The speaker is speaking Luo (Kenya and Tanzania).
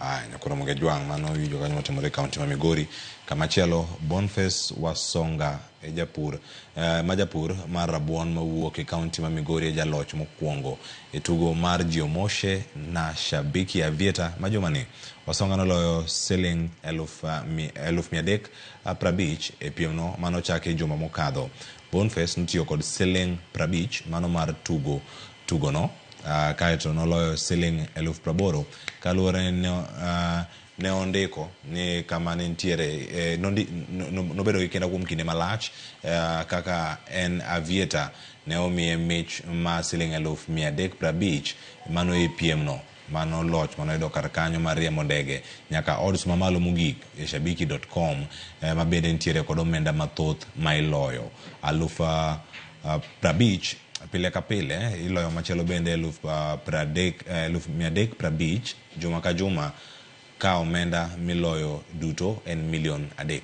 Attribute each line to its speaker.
Speaker 1: Nyakura Mugejwang mano wijo kanyo matimore kaunti ma Migori kamachielo Bonface Wasongo japur majapur mar rabuon mawuok e kaunti ma Migori jaloch mokwongo e tugo mar Jiomoshe na Shabiki Avieta majumani Wasongo noloyo siling 350 e piemno mano chake juma mokadho. Bonface notiyo kod siling 50 mano mar tugono kaeto noloyo siling 80,000 kaluwore ne ondiko ni kama nitiere nobedo gi kenda kuom kinde malach kaka en Avieta ne omiye mich ma siling 350 mano e piemno mano loch mano edo kar kanyo mar riembo ndege nyaka odds mamalo mogik e shabiki.com mabende nitiere kod omenda mathoth ma iloyo 50,000 pile ka pile iloyo machielo bende 350 juma ka juma ka omenda miloyo duto en $1,000,000.